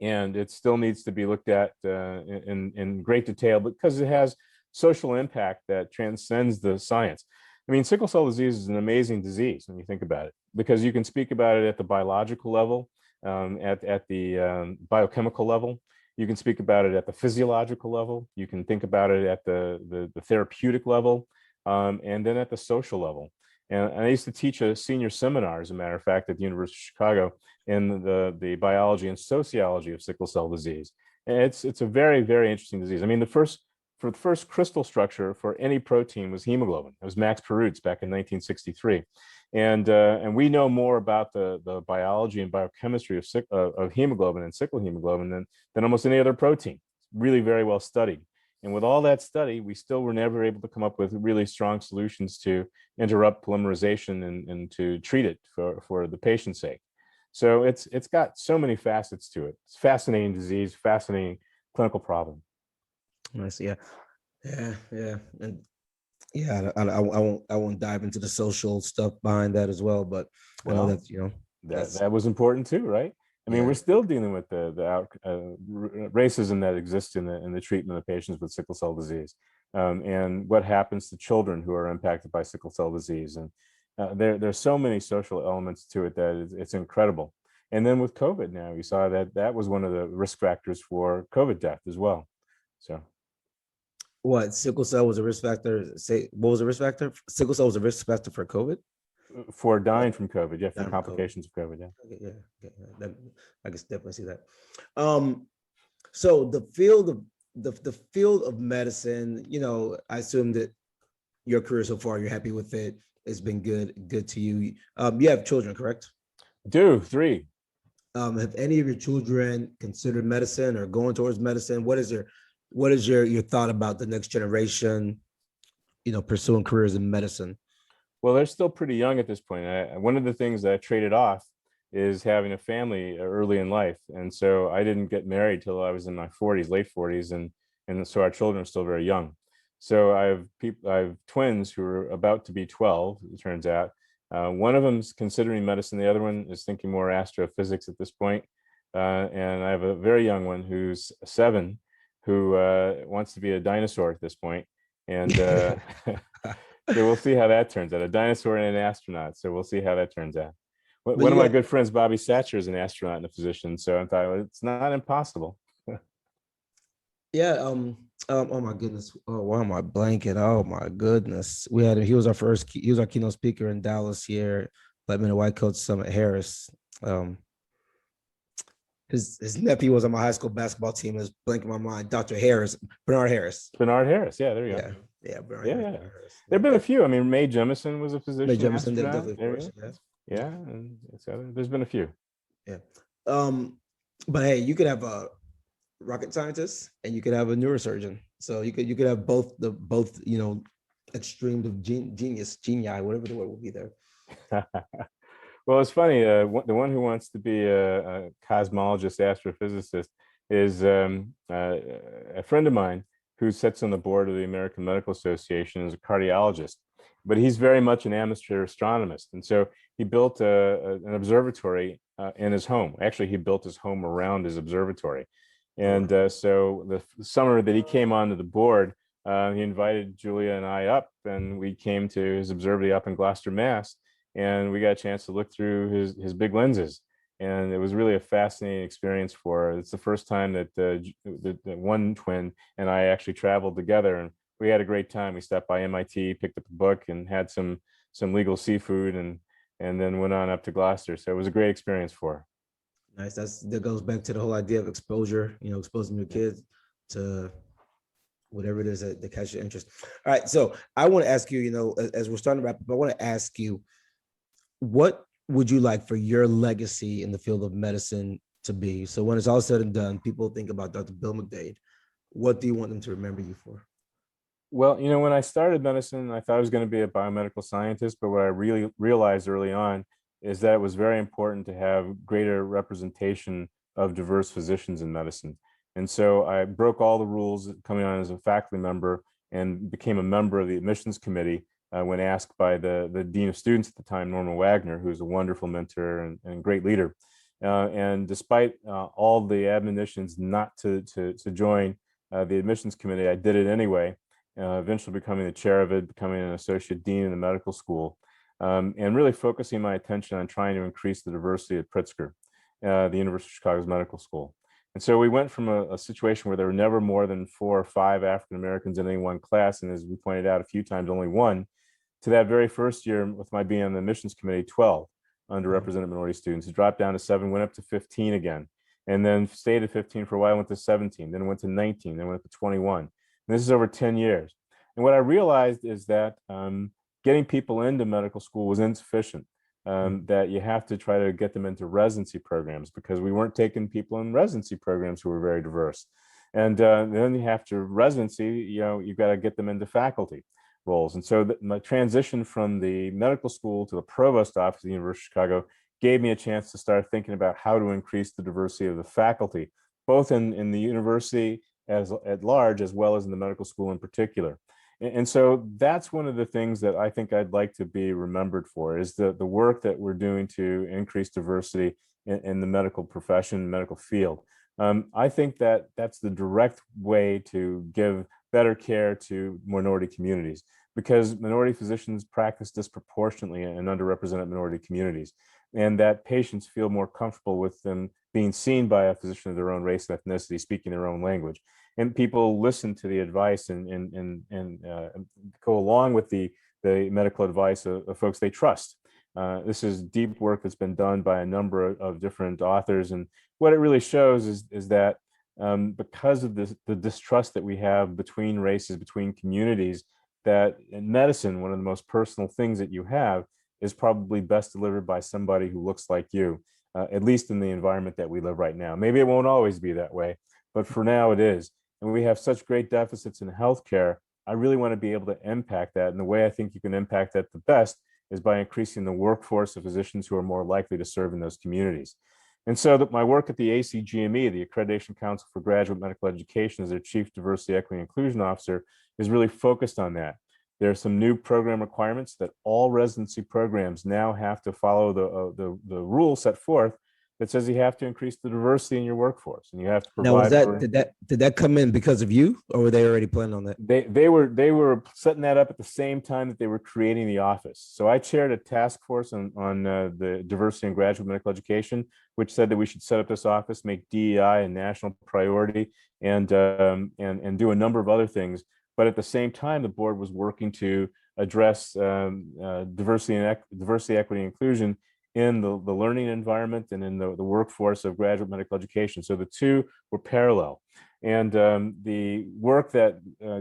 B: and it still needs to be looked at in great detail because it has social impact that transcends the science. I mean, sickle cell disease is an amazing disease when you think about it, because you can speak about it at the biological level, at the biochemical level. You can speak about it at the physiological level. You can think about it at the therapeutic level, and then at the social level. And I used to teach a senior seminar, as a matter of fact, at the University of Chicago in the biology and sociology of sickle cell disease. And it's a very, very interesting disease. I mean, the first crystal structure for any protein was hemoglobin. It was Max Perutz back in 1963. And we know more about the biology and biochemistry of hemoglobin and sickle hemoglobin than almost any other protein. It's really very well studied. And with all that study, we still were never able to come up with really strong solutions to interrupt polymerization and to treat it for the patient's sake. So it's got so many facets to it. It's a fascinating disease, fascinating clinical problem.
A: Nice. Yeah. And yeah, I won't dive into the social stuff behind that as well, but I know that's,
B: that was important too, right? I mean, we're still dealing with the racism that exists in the treatment of patients with sickle cell disease, and what happens to children who are impacted by sickle cell disease. And there's so many social elements to it that it's incredible. And then with COVID now, we saw that was one of the risk factors for COVID death as well. So.
A: What, sickle cell was a risk factor? Say, what was a risk factor? Sickle cell was a risk factor for COVID?
B: For dying from COVID, yeah, for complications of COVID, yeah.
A: Okay, yeah. I can definitely see that. So the field of medicine, I assume that your career so far, you're happy with it. It's been good to you. You have children, correct?
B: Do 3.
A: Have any of your children considered medicine or going towards medicine? What is your thought about the next generation, pursuing careers in medicine?
B: Well, they're still pretty young at this point. One of the things that I traded off is having a family early in life. And so I didn't get married till I was in my 40s, late 40s. And so our children are still very young. So I have twins who are about to be 12, it turns out. One of them's considering medicine. The other one is thinking more astrophysics at this point. And I have a very young one who's 7, who wants to be a dinosaur at this point. And so we'll see how that turns out. A dinosaur and an astronaut. So we'll see how that turns out. One of my good friends, Bobby Satcher, is an astronaut and a physician. So I'm thought, well, it's not impossible.
A: Yeah. Oh my goodness. Oh, why am I blanking? Oh my goodness. He was our keynote speaker in Dallas here. Black Men and White Coats Summit, Harris. His nephew was on my high school basketball team. Is blanking my mind. Dr. Harris, Bernard Harris.
B: Bernard Harris. Yeah, there you go.
A: Yeah, Bernard Harris.
B: There've been a few. I mean, Mae Jemison was a physician.
A: Mae Jemison did definitely.
B: Yeah, and so there's been a few.
A: Yeah. But hey, you could have a rocket scientist and you could have a neurosurgeon. So you could have both extremes of genius, whatever the word will be there.
B: Well, it's funny. The one who wants to be a cosmologist, astrophysicist, is a friend of mine who sits on the board of the American Medical Association as a cardiologist. But he's very much an amateur astronomist. And so he built an observatory in his home. Actually, he built his home around his observatory. And so the summer that he came onto the board, he invited Julia and I up, and we came to his observatory up in Gloucester, Mass. And we got a chance to look through his big lenses. And it was really a fascinating experience for her. It's the first time that the one twin and I actually traveled together, and we had a great time. We stopped by MIT, picked up a book, and had some legal seafood, and then went on up to Gloucester. So it was a great experience for her.
A: Nice. That goes back to the whole idea of exposure. Exposing your kids to whatever it is that catches your interest. All right. So I want to ask you, as we're starting to wrap up, I want to ask you, what would you like for your legacy in the field of medicine to be? So when it's all said and done, people think about Dr. Bill McDade. What do you want them to remember you for?
B: Well, when I started medicine, I thought I was going to be a biomedical scientist, but what I really realized early on is that it was very important to have greater representation of diverse physicians in medicine. And so I broke all the rules coming on as a faculty member and became a member of the admissions committee when asked by the dean of students at the time, Norma Wagner, who's a wonderful mentor and great leader. And despite all the admonitions not to join the admissions committee, I did it anyway, eventually becoming the chair of it, becoming an associate dean in the medical school, and really focusing my attention on trying to increase the diversity at Pritzker, the University of Chicago's medical school. And so we went from a situation where there were never more than 4 or 5 African Americans in any one class, and as we pointed out a few times, only one, to that very first year with my being on the admissions committee, 12 underrepresented minority students. It dropped down to 7, went up to 15 again, and then stayed at 15 for a while, went to 17, then went to 19, then went up to 21. And this is over 10 years. And what I realized is that getting people into medical school was insufficient. That you have to try to get them into residency programs, because we weren't taking people in residency programs who were very diverse. And then you have to residency, you've got to get them into faculty roles. And so my transition from the medical school to the provost office of the University of Chicago gave me a chance to start thinking about how to increase the diversity of the faculty, both in the university at large, as well as in the medical school in particular. And so that's one of the things that I think I'd like to be remembered for, is the work that we're doing to increase diversity in the medical profession, medical field. I think that that's the direct way to give better care to minority communities, because minority physicians practice disproportionately in underrepresented minority communities, and that patients feel more comfortable with them being seen by a physician of their own race and ethnicity, speaking their own language. And people listen to the advice and go along with the medical advice of folks they trust. This is deep work that's been done by a number of different authors. And what it really shows is that because of the distrust that we have between races, between communities, that in medicine, one of the most personal things that you have is probably best delivered by somebody who looks like you, at least in the environment that we live right now. Maybe it won't always be that way, but for now it is. And we have such great deficits in healthcare. I really want to be able to impact that. And the way I think you can impact that the best is by increasing the workforce of physicians who are more likely to serve in those communities. And so my work at the ACGME, the Accreditation Council for Graduate Medical Education, as their Chief Diversity, Equity, and Inclusion Officer, is really focused on that. There are some new program requirements that all residency programs now have to follow the rule set forth that says you have to increase the diversity in your workforce, and you have to provide.
A: Now, did that come in because of you, or were they already planning on that?
B: They were setting that up at the same time that they were creating the office. So I chaired a task force on the diversity in graduate medical education, which said that we should set up this office, make DEI a national priority, and do a number of other things. But at the same time, the board was working to address diversity, equity, and inclusion in the learning environment and in the workforce of graduate medical education. So the two were parallel. And the work that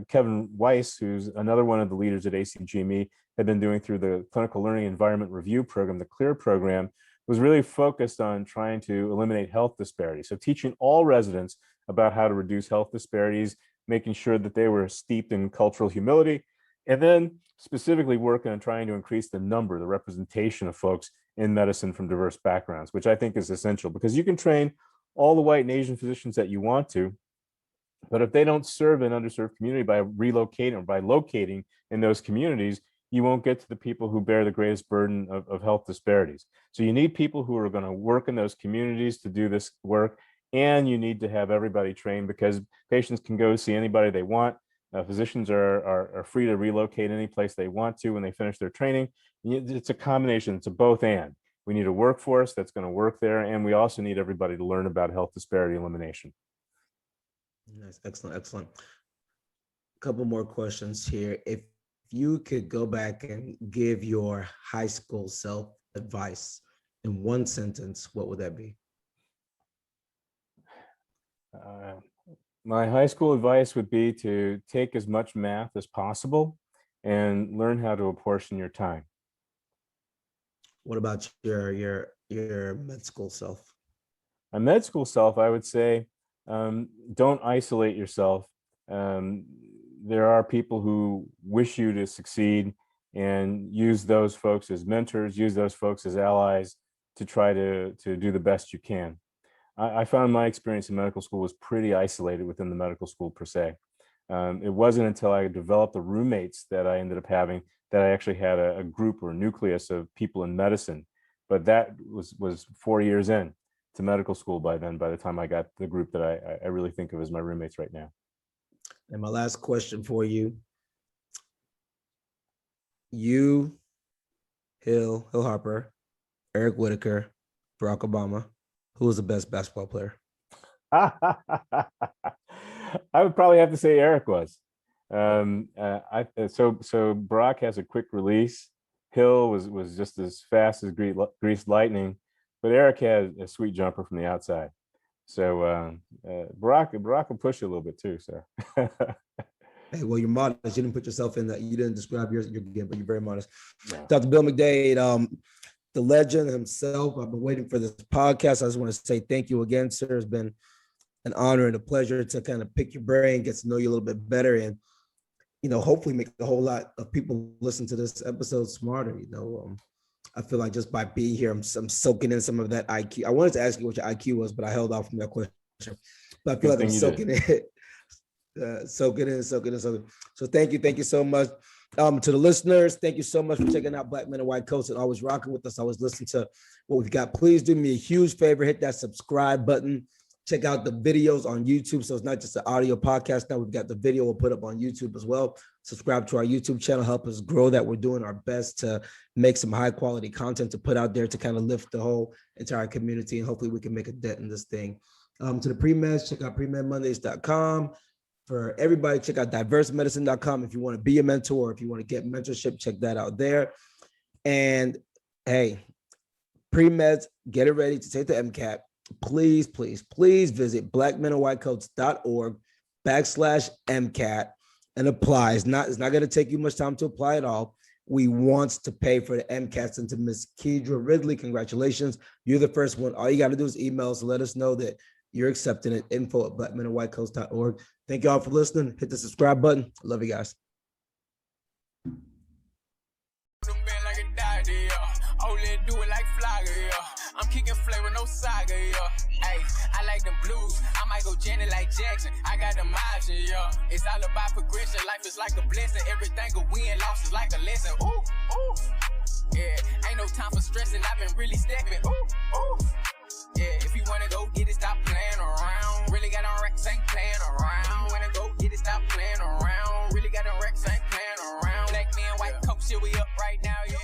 B: Kevin Weiss, who's another one of the leaders at ACGME, had been doing through the Clinical Learning Environment Review Program, the CLEAR program, was really focused on trying to eliminate health disparities. So teaching all residents about how to reduce health disparities, making sure that they were steeped in cultural humility, and then specifically working on trying to increase the representation of folks in medicine from diverse backgrounds, which I think is essential, because you can train all the white and Asian physicians that you want to, but if they don't serve an underserved community by relocating or by locating in those communities, you won't get to the people who bear the greatest burden of health disparities. So you need people who are going to work in those communities to do this work, and you need to have everybody trained, because patients can go see anybody they want. Physicians are free to relocate any place they want to when they finish their training. It's a combination. It's a both and. We need a workforce that's going to work there, and we also need everybody to learn about health disparity elimination.
A: Nice, excellent, excellent. A couple more questions here. If you could go back and give your high school self advice in one sentence, what would that be?
B: My high school advice would be to take as much math as possible and learn how to apportion your time.
A: What about your med school self?
B: My med school self, I would say, don't isolate yourself. There are people who wish you to succeed, and use those folks as mentors, use those folks as allies to try to do the best you can. I found my experience in medical school was pretty isolated within the medical school per se. It wasn't until I developed the roommates that I ended up having that I actually had a group or a nucleus of people in medicine. But that was 4 years in to medical school by then, by the time I got the group that I really think of as my roommates right now.
A: And my last question for you. You, Hill Harper, Eric Whitaker, Barack Obama. Who was the best basketball player?
B: I would probably have to say Eric was. So Brock has a quick release. Hill was just as fast as greased lightning, but Eric had a sweet jumper from the outside. So Brock will push you a little bit too. So.
A: Hey, well, you're modest. You didn't put yourself in that. You didn't describe your game, but you're very modest.
B: Yeah.
A: Dr. Bill McDade, the legend himself. I've been waiting for this podcast. I just want to say thank you again, sir. It's been an honor and a pleasure to kind of pick your brain, get to know you a little bit better, and hopefully make a whole lot of people listen to this episode smarter. I feel like just by being here, I'm soaking in some of that IQ. I wanted to ask you what your IQ was, but I held off from that question. But I feel like I'm soaking it. Soaking in. So thank you so much. To the listeners, thank you so much for checking out Black Men in White Coats and always rocking with us. Always listening to what we've got. Please do me a huge favor, hit that subscribe button. Check out the videos on YouTube. So it's not just an audio podcast. Now we've got the video we'll put up on YouTube as well. Subscribe to our YouTube channel. Help us grow that. We're doing our best to make some high quality content to put out there to kind of lift the whole entire community. And hopefully we can make a dent in this thing. To the pre-meds, check out PreMedMondays.com. For everybody, check out diversemedicine.com. If you want to be a mentor, if you want to get mentorship, check that out there. And hey, pre-meds, get it ready to take the MCAT. Please visit blackmenandwhitecoats.org/MCAT and apply. It's not going to take you much time to apply at all. We want to pay for the MCATs. And to Miss Kedra Ridley, congratulations. You're the first one. All you got to do is email us. Let us know that you're accepting it. info@blackmenandwhitecoats.org. Thank y'all for listening. Hit the subscribe button. Love you guys.
C: I'm kicking flavor, no saga, yeah. Hey, I like them blues. I might go Janet like Jackson. I got them options, yeah. It's all about progression. Life is like a blessing. Everything a win, loss is like a lesson. Ooh, ooh. Yeah, ain't no time for stressing. I've been really stepping. Ooh, ooh. Yeah, if you wanna go get it, stop playing around. Really got on racks, ain't playing around. Wanna go get it, stop playing around. Really got on racks, ain't playing around. Black men, white coats, shit, we up right now, yeah.